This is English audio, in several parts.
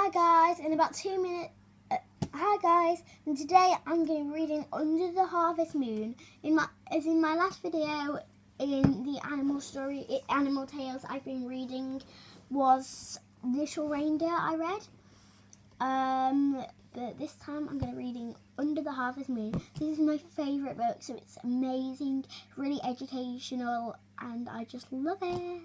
Hi guys, in about 2 minutes. Hi guys, and today I'm going to be reading Under the Harvest Moon. In my last video in the Animal Tales I've been reading was Little Reindeer I read. But this time I'm going to be reading Under the Harvest Moon. This is my favourite book, so it's amazing, really educational, and I just love it.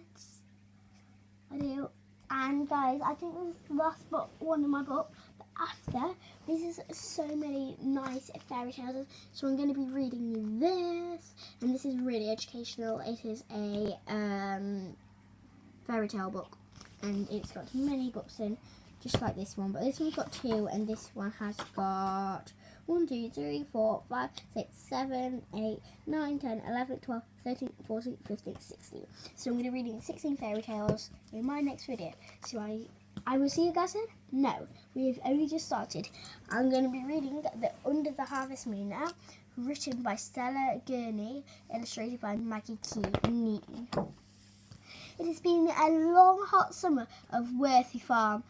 I do. And guys, I think this is the last book, one of my books. But after, this is so many nice fairy tales. So I'm going to be reading you this. And this is really educational. It is a fairy tale book. And it's got many books in, just like this one. But this one's got 2, and this one has got 1, 2, 3, 4, 5, 6, 7, 8, 9, 10, 11, 12, 13, 14, 15, 16. So I'm going to be reading 16 fairy tales in my next video. So I will see you guys then? No, we have only just started. I'm going to be reading the Under the Harvest Moon now, written by Stella Gurney, illustrated by Maggie Keaton. It has been a long, hot summer of Worthy Farm.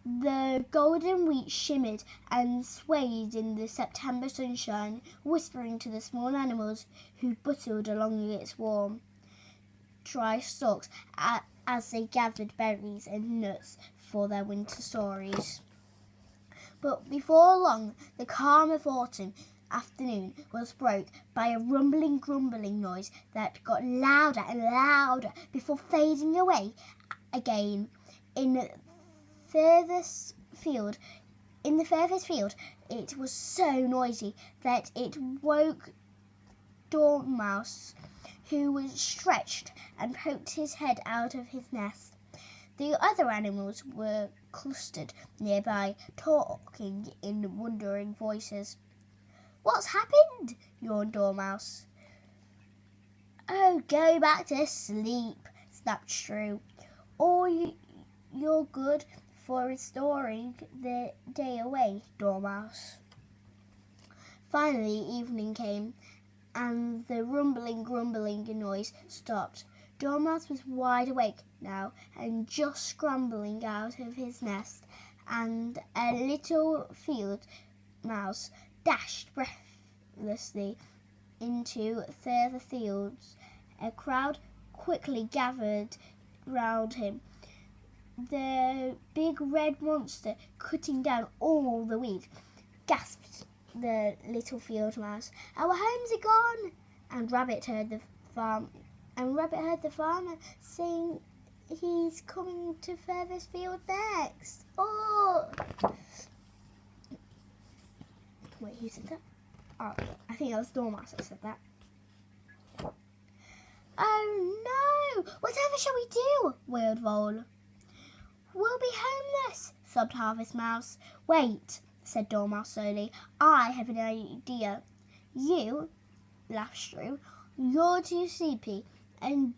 The golden wheat shimmered and swayed in the September sunshine, whispering to the small animals who bustled along its warm, dry stalks as they gathered berries and nuts for their winter stories. But before long, the calm of autumn afternoon was broke by a rumbling, grumbling noise that got louder and louder before fading away again. In the furthest field, it was so noisy that it woke Dormouse, who was stretched and poked his head out of his nest. The other animals were clustered nearby, talking in wondering voices. "What's happened?" yawned Dormouse. "Oh, go back to sleep," snapped Shrew. "Or you're good for restoring the day away, Dormouse." Finally, evening came, and the rumbling, grumbling noise stopped. Dormouse was wide awake now and just scrambling out of his nest, and a little field mouse dashed breathlessly into further fields. A crowd quickly gathered round him. "The big red monster cutting down all the wheat," gasped the little field mouse. "Our homes are gone." And Rabbit heard the farmer saying he's coming to furthest field next. Oh! Wait, who said that? Oh, I think that was Dormouse that said that. "Oh no! Whatever shall we do?" wailed Vole. "We'll be homeless," sobbed Harvest Mouse. "Wait," said Dormouse slowly. "I have an idea." "You?" laughed Shrew. "You're too sleepy and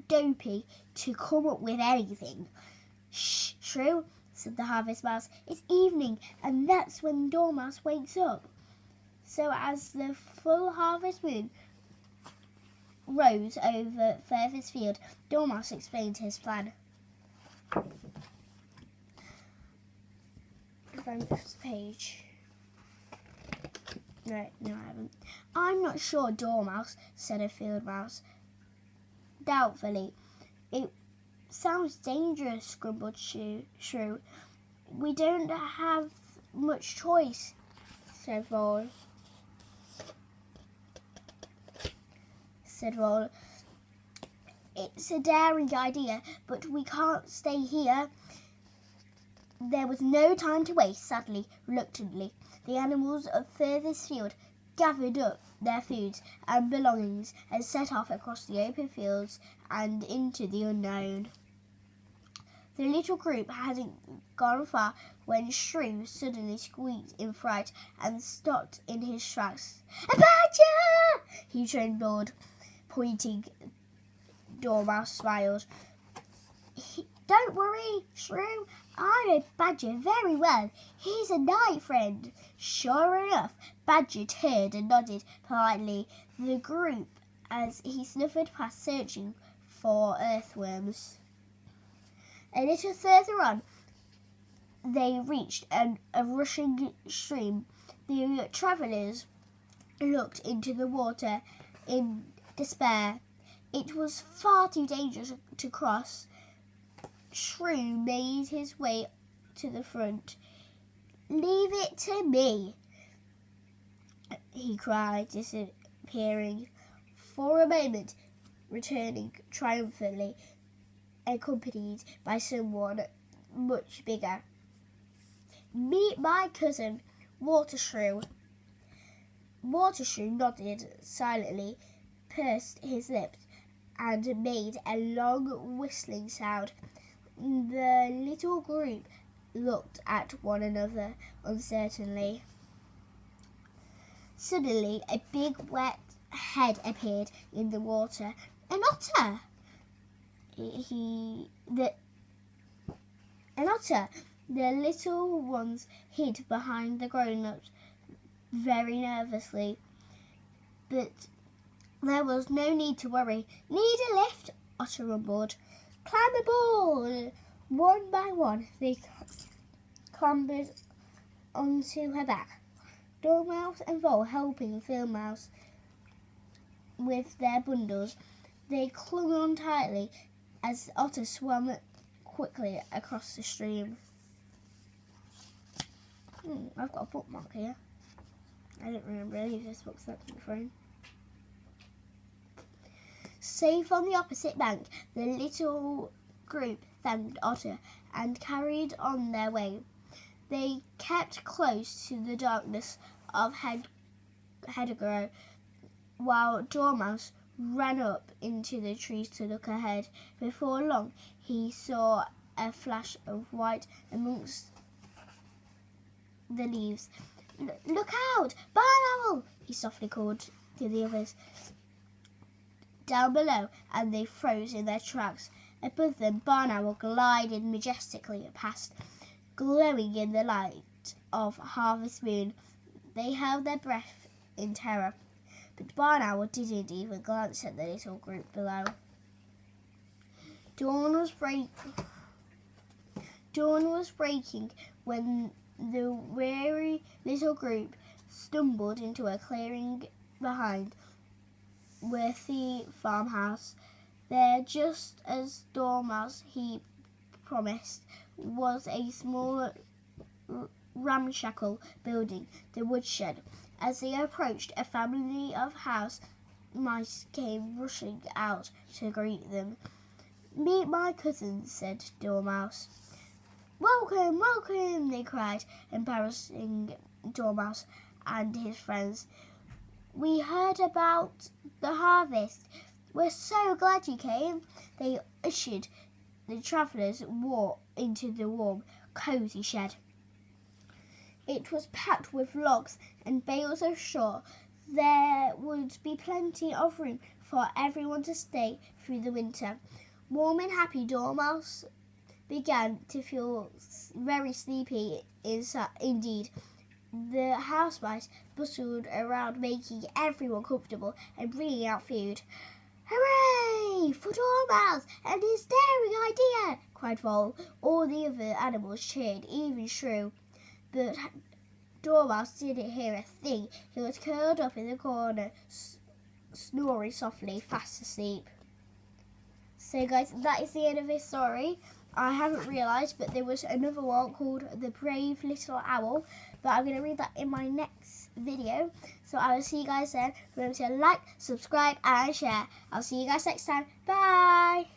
dopey to come up with anything." "Shh, Shrew," said the Harvest Mouse. "It's evening, and that's when Dormouse wakes up." So as the full harvest moon rose over furthest field, Dormouse explained his plan. Next page. No, I haven't. "I'm not sure, Dormouse," said a field mouse doubtfully. "It sounds dangerous," grumbled Shrew. "We don't have much choice," said Vole. "It's a daring idea, but we can't stay here." There was no time to waste. Sadly, reluctantly, the animals of furthest field gathered up their foods and belongings and set off across the open fields and into the unknown. The little group hadn't gone far when Shrew suddenly squeaked in fright and stopped in his tracks. "A badger!" he trembled, pointing. Dormouse smiled. "Don't worry, Shrew. I know Badger very well. He's a night friend." Sure enough, Badger turned and nodded politely the group as he snuffed past, searching for earthworms. A little further on, they reached a rushing stream, the travellers looked into the water in despair. It was far too dangerous to cross. Shrew made his way to the front. "Leave it to me," he cried, disappearing for a moment, returning triumphantly, accompanied by someone much bigger. "Meet my cousin, Water Shrew." Water Shrew nodded silently, pursed his lips, and made a long whistling sound. The little group looked at one another uncertainly. Suddenly, a big wet head appeared in the water. An otter! An otter! The little ones hid behind the grown-ups very nervously. But there was no need to worry. "Need a lift?" Otter rumbled. "Climb aboard!" One by one, they clambered onto her back, Dormouse and Vole helping Field Mouse with their bundles. They clung on tightly as the otter swam quickly across the stream. I've got a bookmark here. I don't remember any of this book's stuck to my phone. Safe on the opposite bank, the little group thanked Otter and carried on their way. They kept close to the darkness of Hedgerow, while Dormouse ran up into the trees to look ahead. Before long, he saw a flash of white amongst the leaves. "Look out! Barn Owl!" he softly called to the others down below, and they froze in their tracks. Above them, Barn Owl glided majestically past, glowing in the light of harvest moon. They held their breath in terror, but Barn Owl didn't even glance at the little group below. Dawn was breaking when the weary little group stumbled into a clearing behind Worthy farmhouse. There, just as Dormouse he promised, was a small ramshackle building, the woodshed. As they approached, a family of house mice came rushing out to greet them. "Meet my cousin," said Dormouse. "Welcome, welcome," they cried, embarrassing Dormouse and his friends. "We heard about the harvest. We're so glad you came." They ushered the travellers into the warm, cosy shed. It was packed with logs and bales of straw. There would be plenty of room for everyone to stay through the winter. Warm and happy, Dormouse began to feel very sleepy indeed. The house mice bustled around, making everyone comfortable and bringing out food. "Hooray for Dormouse and his daring idea!" cried Vole. All the other animals cheered, even Shrew. But Dormouse didn't hear a thing. He was curled up in the corner, snoring softly, fast asleep. So guys, that is the end of this story. I haven't realised, but there was another one called The Brave Little Owl, but I'm going to read that in my next video. So I will see you guys then. Remember to like, subscribe and share. I'll see you guys next time. Bye!